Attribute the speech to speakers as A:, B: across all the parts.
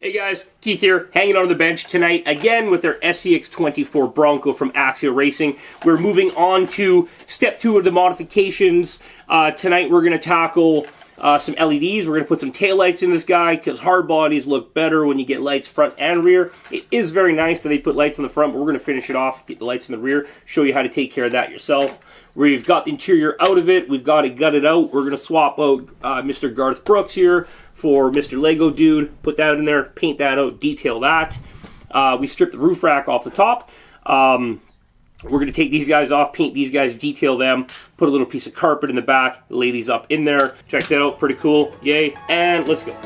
A: Hey guys, Keith here, hanging on the bench tonight again with our Scx24 Bronco from Axial Racing. We're moving on to step 2 of the modifications. Tonight we're going to tackle some LEDs. We're going to put some taillights in this guy because hard bodies look better when you get lights front and rear. It is very nice that they put lights in the front, but we're going to finish it off, get the lights in the rear, show you how to take care of that yourself. We've got the interior out of it. We've got it gutted out. We're going to swap out Mr. Garth Brooks here for Mr. Lego Dude. Put that in there, paint that out, detail that. We stripped the roof rack off the top. We're going to take these guys off, paint these guys, detail them, put a little piece of carpet in the back, lay these up in there. Check that out, pretty cool. Yay, and let's go.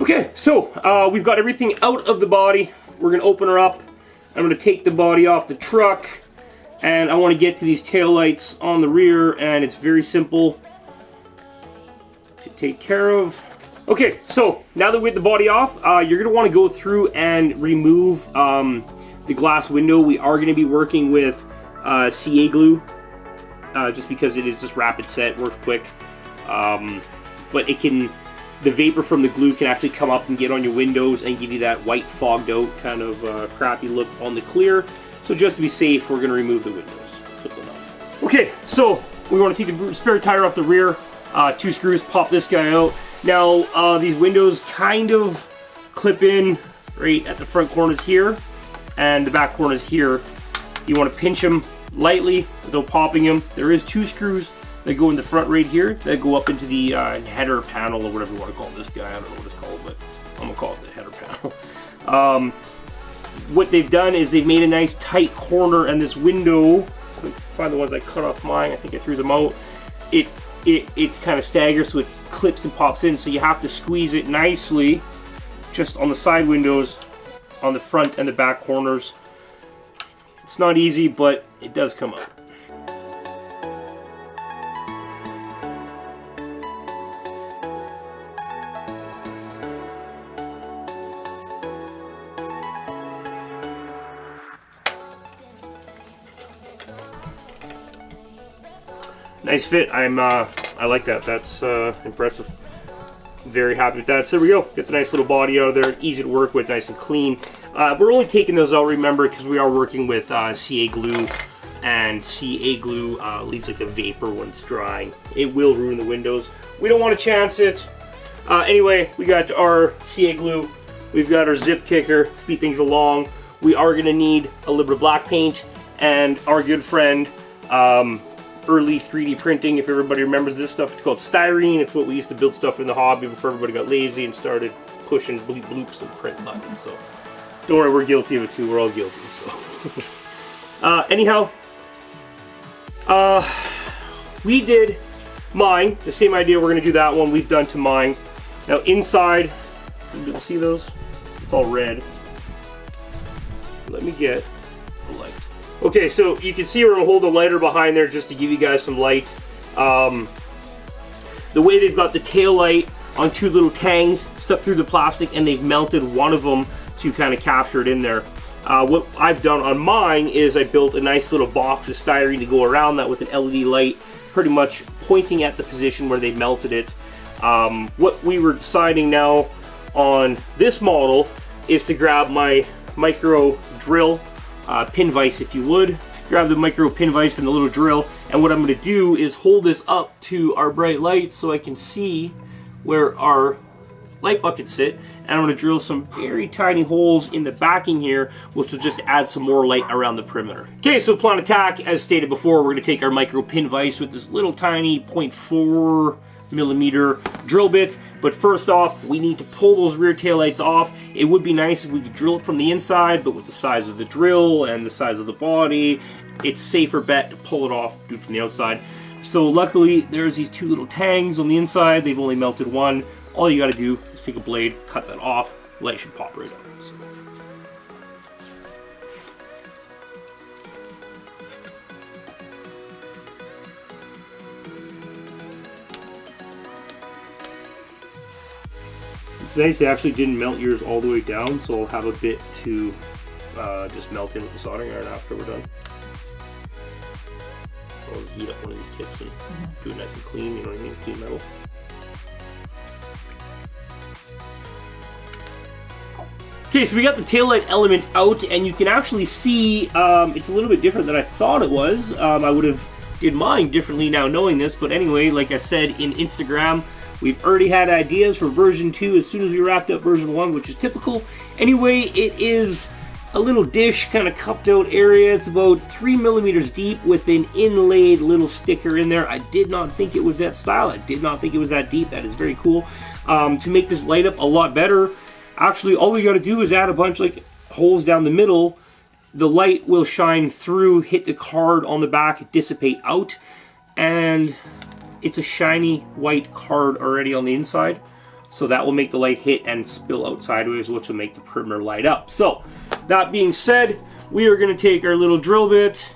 A: Okay, so we've got everything out of the body. We're going to open her up. I'm going to take the body off the truck, and I want to get to these taillights on the rear, and it's very simple to take care of. Okay, so now that we get the body off, you're going to want to go through and remove the glass window. We are going to be working with CA glue, just because it is just rapid set, works quick, but it can... The vapor from the glue can actually come up and get on your windows and give you that white fogged out kind of crappy look on the clear. So just to be safe, we're going to remove the windows. Okay, so we want to take the spare tire off the rear. 2 screws, pop this guy out. Now these windows kind of clip in right at the front corners here and the back corners here. You want to pinch them lightly without popping them. There is 2 screws that go in the front right here, that go up into the header panel, or whatever you want to call this guy. I don't know what it's called, but I'm going to call it the header panel. What they've done is they've made a nice tight corner, and this window, find the ones I cut off mine, I think I threw them out, it's kind of staggered, so it clips and pops in, so you have to squeeze it nicely, just on the side windows, on the front and the back corners. It's not easy, but it does come out. Nice fit. I like that. That's impressive. Very happy with that. So there we go. Get the nice little body out of there. Easy to work with, nice and clean. We're only taking those out, remember, because we are working with CA glue, and CA glue leaves like a vapor when it's drying. It will ruin the windows. We don't want to chance it. Anyway, we got our CA glue. We've got our zip kicker. Speed things along. We are going to need a little bit of black paint, and our good friend early 3D printing, if everybody remembers this stuff, it's called styrene. It's what we used to build stuff in the hobby before everybody got lazy and started pushing bleep bloops and print buttons. So don't worry, we're guilty of it too. We're all guilty. So anyhow, we did mine. The same idea. We're going to do that one. We've done to mine. Now inside, you see those? It's all red. Let me get the light. Okay, so you can see we're going to hold the lighter behind there just to give you guys some light. The way they've got the tail light on 2 little tangs stuck through the plastic, and they've melted one of them to kind of capture it in there. What I've done on mine is I built a nice little box of styrene to go around that with an LED light, pretty much pointing at the position where they melted it. What we were deciding now on this model is to grab my micro drill, pin vise if you would. Grab the micro pin vise and the little drill, and what I'm going to do is hold this up to our bright light so I can see where our light buckets sit, and I'm going to drill some very tiny holes in the backing here, which will just add some more light around the perimeter. Okay, so plan attack, as stated before, we're going to take our micro pin vise with this little tiny 0.4 millimeter drill bit, but first off we need to pull those rear taillights off. It would be nice if we could drill it from the inside, but with the size of the drill and the size of the body, it's safer bet to pull it off, do it from the outside. So luckily there's these 2 little tangs on the inside. They've only melted one. All you got to do is take a blade, cut that off. Light should pop right out. So. It's nice they actually didn't melt yours all the way down, so I'll have a bit to just melt in with the soldering iron after we're done. I'll just heat up one of these tips and do it nice and clean, you know what I mean? Clean metal. Okay, so we got the taillight element out, and you can actually see it's a little bit different than I thought it was. I would have did mine differently now knowing this, but anyway, like I said in Instagram, we've already had ideas for version 2 as soon as we wrapped up version 1, which is typical. Anyway, it is a little dish, kind of cupped out area. It's about 3 millimeters deep with an inlaid little sticker in there. I did not think it was that style. I did not think it was that deep. That is very cool. To make this light up a lot better, actually, all we got to do is add a bunch like holes down the middle. The light will shine through, hit the card on the back, dissipate out, and it's a shiny white card already on the inside. So that will make the light hit and spill out sideways, which will make the perimeter light up. So that being said, we are going to take our little drill bit,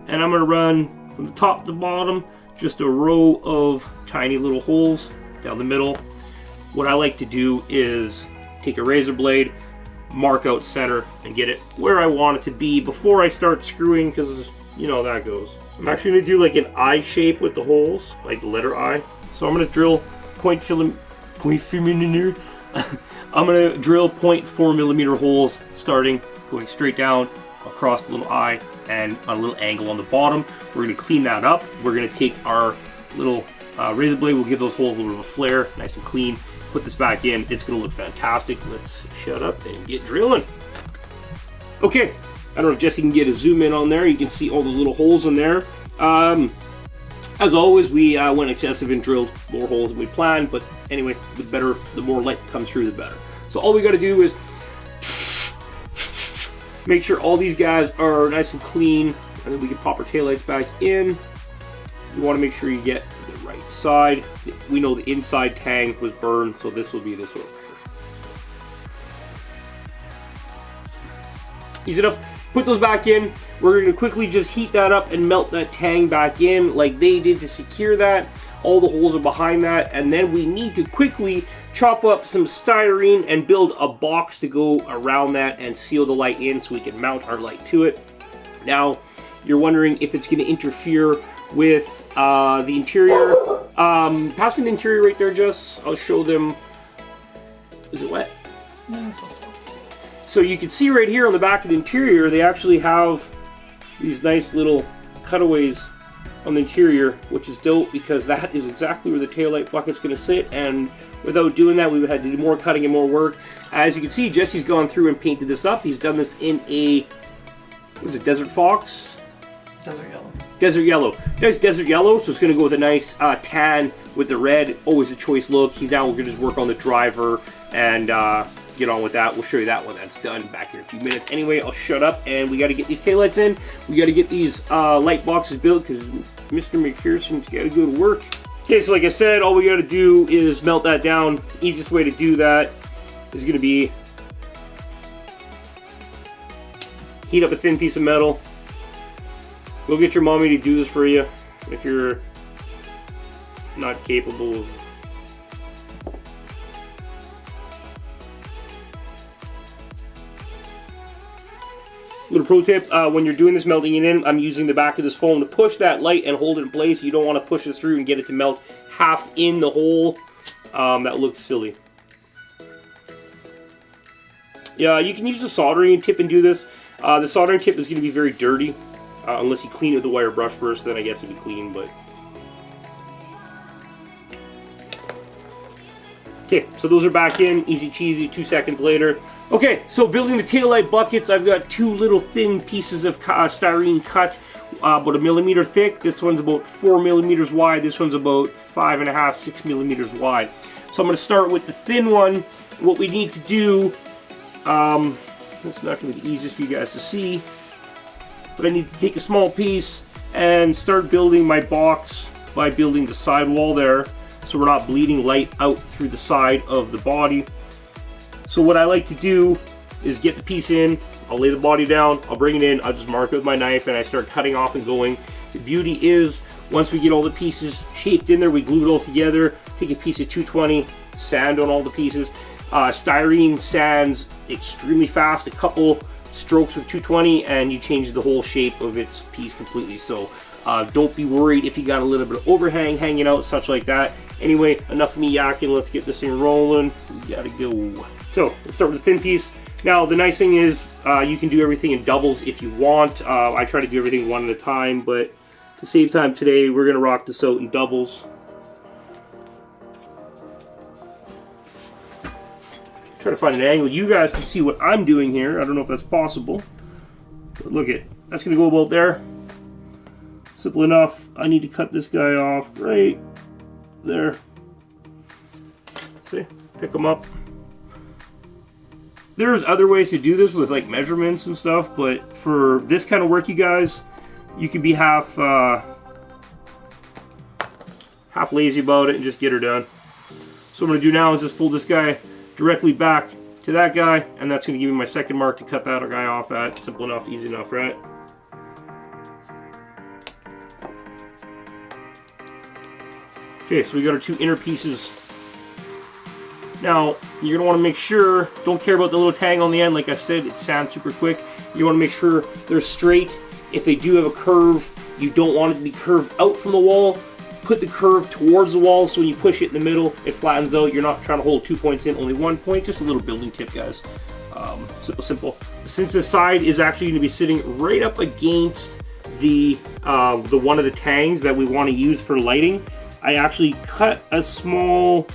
A: and I'm going to run from the top to the bottom, just a row of tiny little holes down the middle. What I like to do is take a razor blade, mark out center, and get it where I want it to be before I start screwing, because you know how that goes. I'm actually going to do like an eye shape with the holes, like the letter I. So I'm going to drill I'm going to drill 0.4 millimeter holes, starting going straight down across the little eye and on a little angle on the bottom. We're going to clean that up. We're going to take our little razor blade, we'll give those holes a little bit of a flare, nice and clean. Put this back in, it's going to look fantastic. Let's shut up and get drilling. Okay, I don't know if Jesse can get a zoom in on there. You can see all those little holes in there. As always, we went excessive and drilled more holes than we planned, but anyway, the more light comes through, the better. So all we got to do is make sure all these guys are nice and clean, and then we can pop our taillights back in. You want to make sure you get the right side. We know the inside tang was burned, so this will be this one. Easy enough. Put those back in. We're going to quickly just heat that up and melt that tang back in like they did to secure that. All the holes are behind that, and then we need to quickly chop up some styrene and build a box to go around that and seal the light in so we can mount our light to it. Now, you're wondering if it's going to interfere with the interior. Pass me the interior right there, Jess. I'll show them. Is it wet?
B: No, it's not.
A: So you can see right here on the back of the interior, they actually have these nice little cutaways on the interior, which is dope because that is exactly where the taillight bucket's going to sit, and without doing that, we would have to do more cutting and more work. As you can see, Jesse's gone through and painted this up. He's done this in a, what is it, Desert Fox?
B: Desert yellow.
A: Desert yellow. Nice desert yellow, so it's going to go with a nice tan with the red. Always a choice look. Now we're going to just work on the driver and get on with that. We'll show you that when that's done back in a few minutes. Anyway, I'll shut up, and we got to get these taillights in. We got to get these light boxes built because Mr. McPherson's got to go to work. Okay, so like I said, all we got to do is melt that down. The easiest way to do that is going to be heat up a thin piece of metal. Go get your mommy to do this for you if you're not capable of. Little pro tip, when you're doing this melting it in, I'm using the back of this foam to push that light and hold it in place. You don't want to push this through and get it to melt half in the hole. That looks silly. Yeah, you can use a soldering tip and do this. The soldering tip is going to be very dirty. Unless you clean it with a wire brush first, then I guess it'd be clean, but... Okay, so those are back in, easy cheesy, 2 seconds later. Okay, so building the taillight buckets, I've got two little thin pieces of styrene cut, about 1 millimeter thick. This one's about 4 millimeters wide, this one's about 5.5, 6 millimeters wide. So I'm going to start with the thin one. What we need to do, it's not going to be the easiest for you guys to see, but I need to take a small piece and start building my box by building the side wall there, so we're not bleeding light out through the side of the body. So what I like to do is get the piece in, I'll lay the body down, I'll bring it in, I'll just mark it with my knife, and I start cutting off and going. The beauty is, once we get all the pieces shaped in there, we glue it all together, take a piece of 220, sand on all the pieces, Styrene sands extremely fast, a couple strokes with 220 and you change the whole shape of its piece completely. So don't be worried if you got a little bit of overhang hanging out, such like that. Anyway, enough of me yakking, let's get this thing rolling. We gotta go. So let's start with the thin piece. Now the nice thing is you can do everything in doubles if you want. I try to do everything one at a time, but to save time today, we're gonna rock this out in doubles. Try to find an angle you guys can see what I'm doing here. I don't know if that's possible, but look at that's gonna go about there. Simple enough. I need to cut this guy off right there. See, pick them up. There's other ways to do this with like measurements and stuff, but for this kind of work, you guys, you can be half lazy about it and just get her done. So what I'm gonna do now is just fold this guy directly back to that guy, and that's going to give me my second mark to cut that guy off at. Simple enough, easy enough, right? Okay, so we got our two inner pieces. Now, you're going to want to make sure, don't care about the little tang on the end, like I said, it sands super quick. You want to make sure they're straight. If they do have a curve, you don't want it to be curved out from the wall. Put the curve towards the wall, so when you push it in the middle, it flattens out. You're not trying to hold 2 points in, only 1 point. Just a little building tip, guys. Simple. Since this side is actually going to be sitting right up against the one of the tangs that we want to use for lighting, I actually cut a small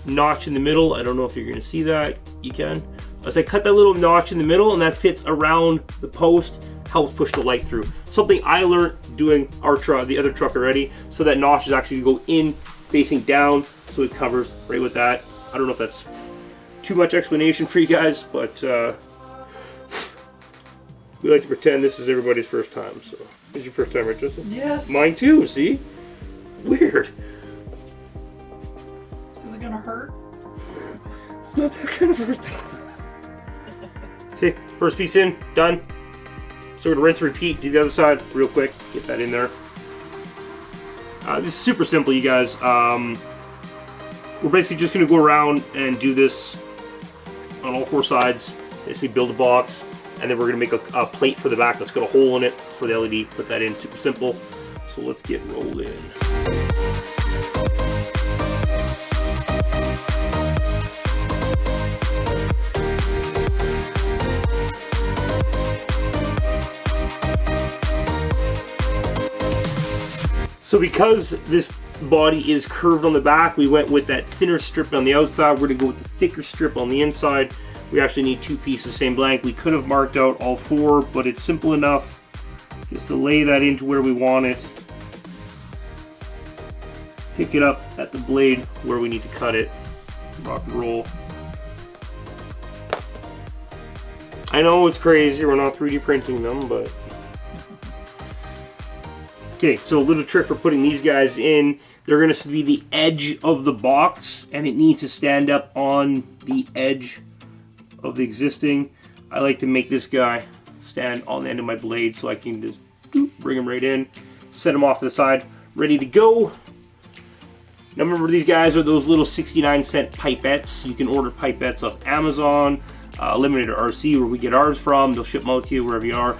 A: notch in the middle. I don't know if you're going to see that. You can. As I cut that little notch in the middle, and that fits around the post, helps push the light through. Something I learned doing our truck, the other truck already, so that notch is actually going to go in, facing down, so it covers right with that. I don't know if that's too much explanation for you guys, but we like to pretend this is everybody's first time. So, this is your first time, right, Justin?
B: Yes.
A: Mine too, see? Weird.
B: Is it gonna hurt?
A: It's not that kind of first time. See, first piece in, done. So we're gonna rinse and repeat, do the other side real quick, get that in there. This is super simple, you guys. We're basically just gonna go around and do this on all 4 sides. Basically build a box, and then we're gonna make a plate for the back that's got a hole in it for the LED. Put that in, super simple. So let's get rolling. So because this body is curved on the back, we went with that thinner strip on the outside. We're going to go with the thicker strip on the inside. We actually need 2 pieces, same blank. We could have marked out all 4, but it's simple enough just to lay that into where we want it. Pick it up at the blade where we need to cut it. Rock and roll. I know it's crazy, we're not 3D printing them, but... Okay, so a little trick for putting these guys in. They're going to be the edge of the box, and it needs to stand up on the edge of the existing. I like to make this guy stand on the end of my blade so I can just bring him right in, set him off to the side, ready to go. Now remember, these guys are those little 69-cent pipettes. You can order pipettes off Amazon, Eliminator RC, where we get ours from. They'll ship them out to you wherever you are,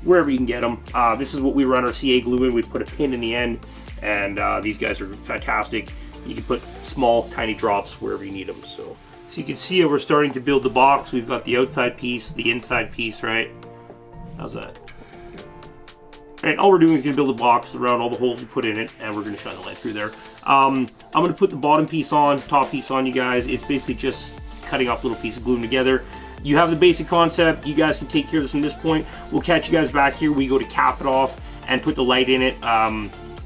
A: wherever you can get them. This is what we run our CA glue in. We put a pin in the end, and these guys are fantastic. You can put small, tiny drops wherever you need them. So you can see how we're starting to build the box. We've got the outside piece, the inside piece, right? How's that? All right, all we're doing is going to build a box around all the holes we put in it, and we're going to shine the light through there. I'm going to put the bottom piece on, top piece on, you guys. It's basically just cutting off little pieces, gluing them together. You have the basic concept. You guys can take care of this from this point. We'll catch you guys back here. We go to cap it off and put the light in it.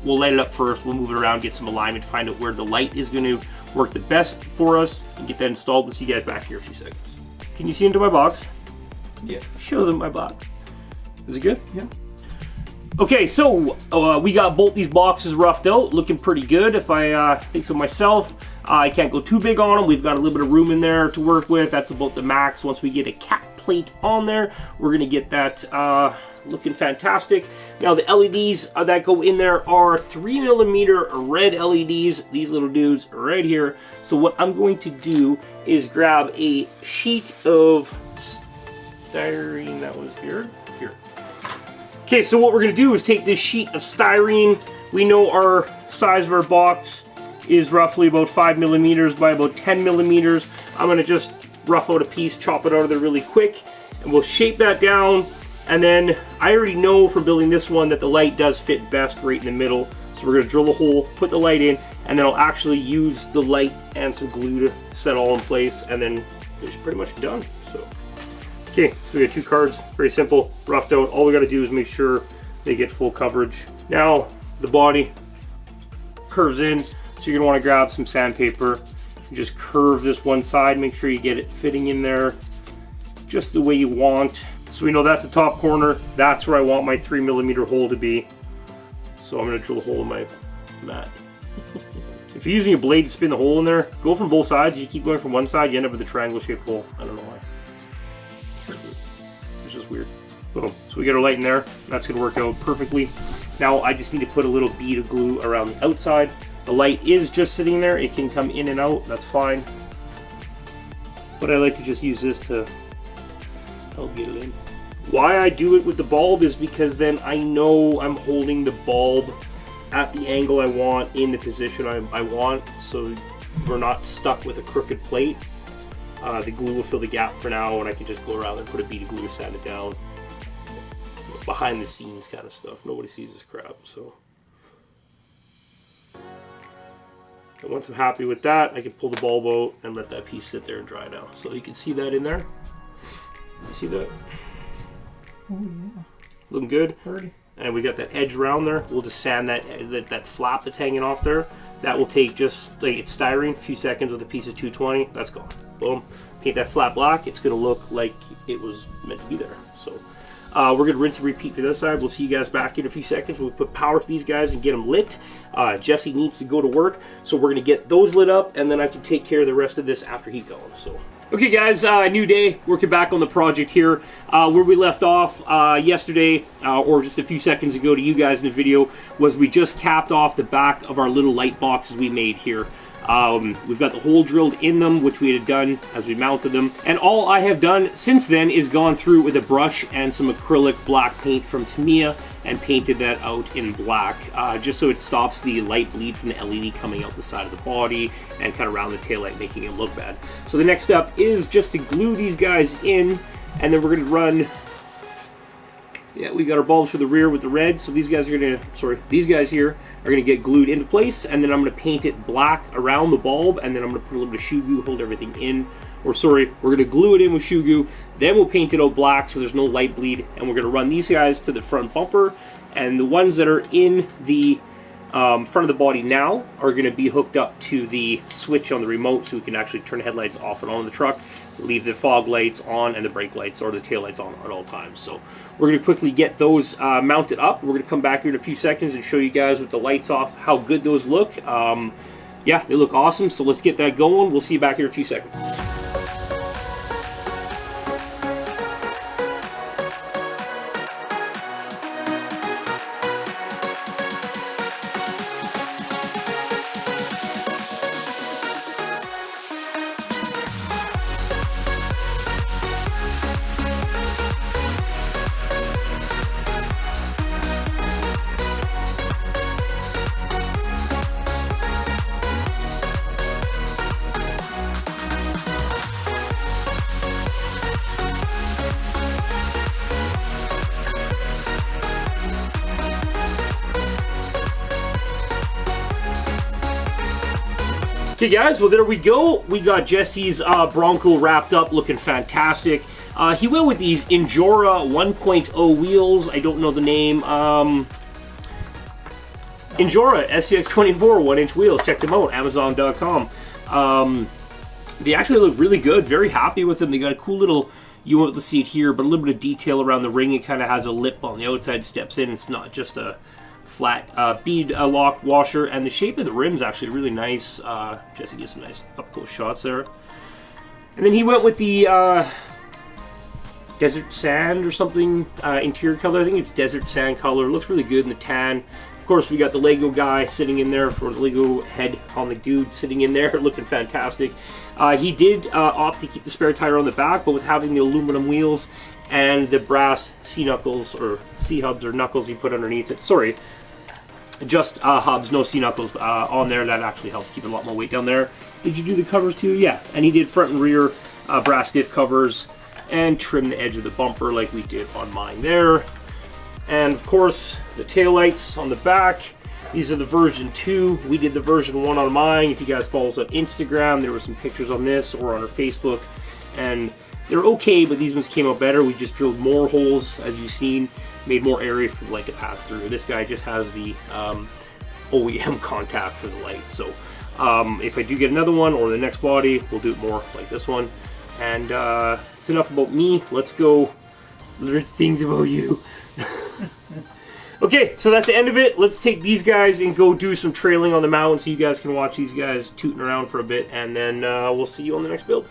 A: We'll light it up first. We'll move it around, get some alignment, find out where the light is going to work the best for us, and get that installed. We'll see you guys back here in a few seconds. Can you see into my box?
B: Yes.
A: Show them my box. Is it good?
B: Yeah.
A: Okay, so we got both these boxes roughed out, looking pretty good if I think so myself. I can't go too big on them. We've got a little bit of room in there to work with. That's about the max. Once we get a cap plate on there, we're going to get that looking fantastic. Now the LEDs that go in there are 3mm red LEDs, these little dudes right here. So what I'm going to do is grab a sheet of styrene that was here. Okay, so what we're going to do is take this sheet of styrene. We know our size of our box is roughly about 5mm by about 10mm. I'm going to just rough out a piece, chop it out of there really quick, and we'll shape that down. And then I already know from building this one that the light does fit best right in the middle. So we're going to drill a hole, put the light in, and then I'll actually use the light and some glue to set it all in place, and then it's pretty much done. So, okay, so we got 2 cards, very simple, roughed out. All we got to do is make sure they get full coverage. Now the body curves in, so you're going to want to grab some sandpaper. You just curve this one side, make sure you get it fitting in there just the way you want. So we know that's the top corner, that's where I want my 3mm hole to be. So I'm going to drill a hole in my mat. If you're using a blade to spin the hole in there, go from both sides. You keep going from one side, you end up with a triangle shaped hole. I don't know why. It's just weird. Boom. So we got our light in there. That's going to work out perfectly. Now I just need to put a little bead of glue around the outside. The light is just sitting there. It can come in and out. That's fine. But I like to just use this to help get it in. Why I do it with the bulb is because then I know I'm holding the bulb at the angle I want, in the position I want, so we're not stuck with a crooked plate. The glue will fill the gap for now, and I can just go around and put a bead of glue to sand it down. Behind the scenes kind of stuff. Nobody sees this crap, so. And once I'm happy with that, I can pull the bulb out and let that piece sit there and dry now. So you can see that in there. You see that?
B: Oh yeah.
A: Looking good.
B: Pretty.
A: And we got that edge around there. We'll just sand that flap that's hanging off there. That will take just like it's styrene, a few seconds with a piece of 220. That's gone. Boom. Paint that flat black. It's going to look like it was meant to be there. So we're going to rinse and repeat for this side. We'll see you guys back in a few seconds. We'll put power to these guys and get them lit. Jesse needs to go to work, so we're going to get those lit up, and then I can take care of the rest of this after he's gone. So. Okay guys, new day, working back on the project here. Where we left off yesterday, or just a few seconds ago to you guys in the video, was we just capped off the back of our little light boxes we made here. We've got the hole drilled in them, which we had done as we mounted them. And all I have done since then is gone through with a brush and some acrylic black paint from Tamiya and painted that out in black, just so it stops the light bleed from the LED coming out the side of the body and kind of around the taillight, making it look bad. So the next step is just to glue these guys in, and then we're going to run. Yeah, we got our bulbs for the rear with the red, so these guys are going to, these guys here are going to get glued into place, and then I'm going to paint it black around the bulb, and then I'm going to put a little bit of shoe glue, hold everything in. Or we're going to glue it in with shoe glue, then we'll paint it out black so there's no light bleed, and we're going to run these guys to the front bumper, and the ones that are in the front of the body now are going to be hooked up to the switch on the remote, so we can actually turn the headlights off and on in the truck, leave the fog lights on and the brake lights or the tail lights on at all times. So we're going to quickly get those mounted up. We're going to come back here in a few seconds and show you guys with the lights off how good those look. Yeah, they look awesome, so let's get that going. We'll see you back here in a few seconds. Okay guys, well there we go. We got Jesse's Bronco wrapped up, looking fantastic. He went with these INJORA 1.0 wheels. I don't know the name. INJORA Scx24 1-inch wheels. Check them out, Amazon.com. They actually look really good. Very happy with them. They got a cool little, you won't be able to see it here, but a little bit of detail around the ring. It kind of has a lip on the outside, steps in. It's not just a flat bead lock washer, and the shape of the rim is actually really nice. Jesse gets some nice up close shots there. And then he went with the desert sand or something interior color. I think it's desert sand color. It looks really good in the tan. Of course, we got the Lego guy sitting in there, for the Lego head on the dude sitting in there, looking fantastic. He did opt to keep the spare tire on the back, but with having the aluminum wheels and the brass C-knuckles, or C-hubs, or knuckles you put underneath it. Sorry, just hubs, no C-knuckles on there. That actually helps keep a lot more weight down there. Did you do the covers too? Yeah, and he did front and rear brass diff covers and trim the edge of the bumper like we did on mine there. And of course, the taillights on the back. These are the version 2. We did the version 1 on mine. If you guys follow us on Instagram, there were some pictures on this, or on our Facebook. And they're okay, but these ones came out better. We just drilled more holes, as you've seen, made more area for the light to pass through. This guy just has the OEM contact for the light. So if I do get another one, or the next body, we'll do it more like this one. And it's enough about me. Let's go learn things about you. Okay, so that's the end of it. Let's take these guys and go do some trailing on the mountain so you guys can watch these guys tooting around for a bit, and then we'll see you on the next build.